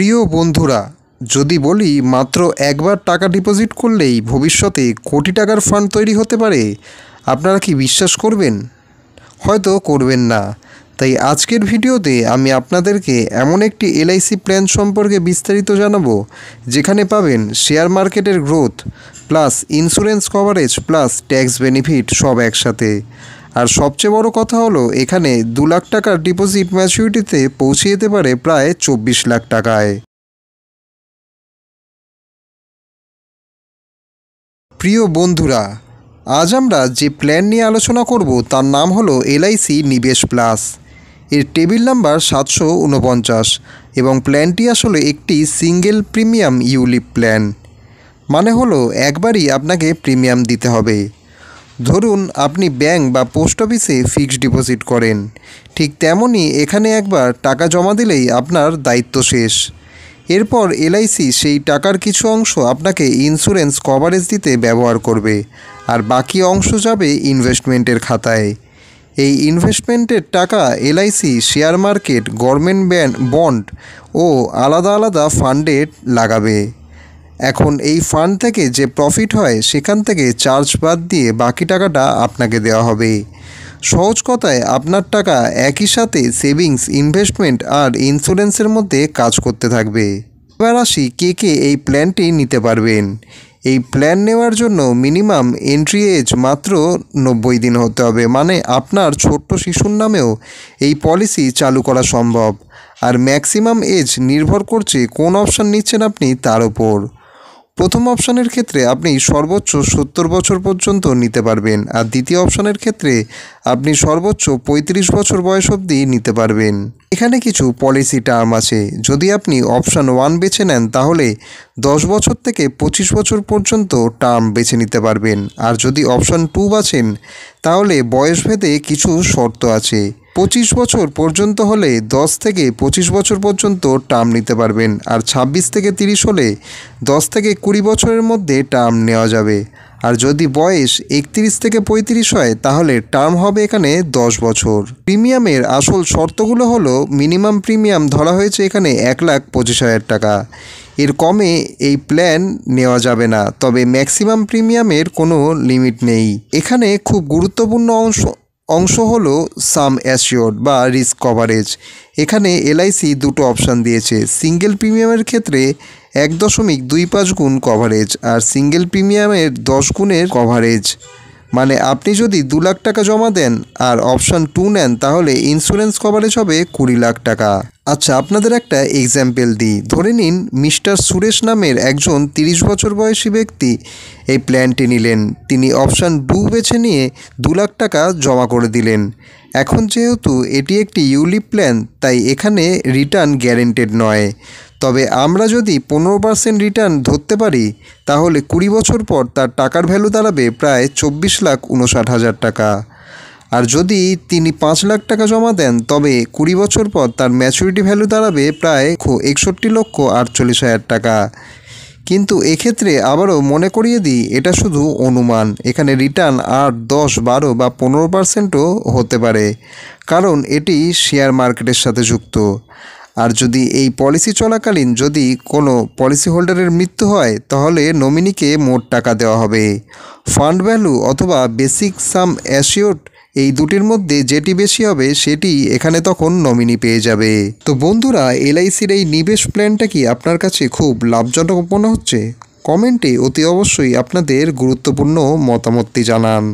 প্রিয় বন্ধুরা, যদি বলি মাত্র একবার টাকা ডিপোজিট করলেই ভবিষ্যতে কোটি টাকার ফান্ড তৈরি হতে পারে, আপনারা কি বিশ্বাস করবেন? হয়তো করবেন না। তাই আজকের ভিডিওতে আমি আপনাদেরকে এমন একটি এলআইসি প্ল্যান সম্পর্কে বিস্তারিত জানাবো, যেখানে পাবেন শেয়ার মার্কেটের growth plus insurance coverage plus tax benefit সব একসাথে। আর সবচেয়ে বড় কথা হলো, এখানে 2 লাখ টাকার ডিপোজিট ম্যাচুরিটিতে পৌঁছে যেতে পারে প্রায় 24 লাখ টাকায়। প্রিয় বন্ধুরা, আজ আমরা যে প্ল্যান নিয়ে আলোচনা করব তার নাম হলো এলআইসি নিবেশ প্লাস। এর টেবিল নাম্বার 749 এবং প্ল্যানটি আসলে একটি সিঙ্গেল প্রিমিয়াম ইউলিপ প্ল্যান। মানে হলো একবারই আপনাকে প্রিমিয়াম দিতে হবে। ধরুন আপনি ব্যাংক বা পোস্ট অফিসে ফিক্সড ডিপোজিট করেন, ঠিক তেমনই এখানে একবার টাকা জমা দিলেই আপনার দায়িত্ব শেষ। এরপর এলআইসি সেই টাকার কিছু অংশ আপনাকে ইন্স্যুরেন্স কভারেজ দিতে ব্যবহার করবে, আর বাকি অংশ যাবে ইনভেস্টমেন্টের খাতায়। এই ইনভেস্টমেন্টের টাকা LIC share market, government bond ও আলাদা আলাদা ফান্ডে লাগাবে। এখন এই ফান্ড থেকে যে প্রফিট হয় সেখান থেকে চার্জ বাদ দিয়ে বাকি টাকাটা আপনাকে দেওয়া হবে। সহজ কথায় আপনার টাকা একই সাথে সেভিংস, ইনভেস্টমেন্ট আর ইন্স্যুরেন্সের মধ্যে কাজ করতে থাকবে। এবার আসি কে কে এই প্ল্যানটি নিতে পারবেন। এই প্ল্যান নেওয়ার জন্য মিনিমাম এন্ট্রি এজ মাত্র 90 দিন হতে হবে। মানে আপনার ছোট্ট শিশুর নামেও এই পলিসি চালু করা সম্ভব। আর ম্যাক্সিমাম এজ নির্ভর করছে কোন অপশান নিচ্ছেন আপনি তার উপর। প্রথম অপশানের ক্ষেত্রে আপনি সর্বোচ্চ 70 বছর পর্যন্ত নিতে পারবেন, আর দ্বিতীয় অপশানের ক্ষেত্রে আপনি সর্বোচ্চ 35 বছর বয়স অবধি নিতে পারবেন। এখানে কিছু পলিসি টার্ম আছে। যদি আপনি অপশান 1 বেছে নেন তাহলে 10 বছর থেকে 25 বছর পর্যন্ত টার্ম বেছে নিতে পারবেন। আর যদি অপশান 2 বাছেন তাহলে বয়সভেদে কিছু শর্ত আছে। 25 বছর পর্যন্ত হলে 10 থেকে 25 বছর পর্যন্ত টার্ম নিতে পারবেন, আর 26 থেকে 30 হলে 10 থেকে 20 বছরের মধ্যে টার্ম নেওয়া যাবে। আর যদি বয়স 31 থেকে 35 হয় তাহলে টার্ম হবে এখানে 10 বছর। প্রিমিয়ামের আসল শর্তগুলো হলো, মিনিমাম প্রিমিয়াম ধরা হয়েছে এখানে 1,25,000 টাকা। এর কমে এই প্ল্যান নেওয়া যাবে না, তবে ম্যাক্সিমাম প্রিমিয়ামের কোনো লিমিট নেই। এখানে খুব গুরুত্বপূর্ণ অংশ হলো সাম অ্যাসিওর্ড বা রিস্ক কভারেজ। এখানে এলআইসি দুটো অপশান দিয়েছে। সিঙ্গেল প্রিমিয়ামের ক্ষেত্রে 1.25 গুণ কভারেজ, আর সিঙ্গেল প্রিমিয়ামের 10 গুণের কভারেজ। মানে আপনি যদি 2 লাখ টাকা জমা দেন আর অপশান 2 নেন তাহলে ইন্স্যুরেন্স কভারেজ হবে 20 লাখ টাকা। আচ্ছা, আপনাদের একটা এক্সাম্পল দিই। ধরে নিন মিস্টার সুরেশ নামের একজন 30 বছর বয়সী ব্যক্তি এই প্ল্যানটি নিলেন। তিনি অপশান 2 বেছে নিয়ে 2 লাখ টাকা জমা করে দিলেন। এখন যেহেতু এটি একটি ইউলিপ প্ল্যান, তাই এখানে রিটার্ন গ্যারেন্টেড নয়। তবে আমরা যদি 15% রিটার্ন ধরতে পারি তাহলে 20 বছর পর তার টাকার ভ্যালু দাঁড়াবে প্রায় 24,59,000 টাকা। আর যদি তিনি 5 লাখ টাকা জমা দেন তবে 20 বছর পর তার ম্যাচুরিটি ভ্যালু দাঁড়াবে প্রায় 61,48,000 টাকা। কিন্তু এক্ষেত্রে আবারও মনে করিয়ে দিই, এটা শুধু অনুমান। এখানে রিটার্ন 8, 10, 12 বা 15%ও হতে পারে, কারণ এটি শেয়ার মার্কেটের সাথে যুক্ত। আর যদি এই পলিসি চলাকালীন যদি কোনো পলিসি হোল্ডারের মৃত্যু হয় তাহলে নমিনিকে মোট টাকা দেওয়া হবে। ফান্ড ভ্যালু অথবা বেসিক সাম অ্যাসিওর্ড এই দুটির মধ্যে যেটি বেশি হবে সেটি এখানে তখন নমিনি পেয়ে যাবে। তো বন্ধুরা, এলআইসির এই নিবেশ প্ল্যানটা কি আপনার কাছে খুব লাভজনক মনে হচ্ছে? কমেন্টে অতি অবশ্যই আপনাদের গুরুত্বপূর্ণ মতামতটি জানান।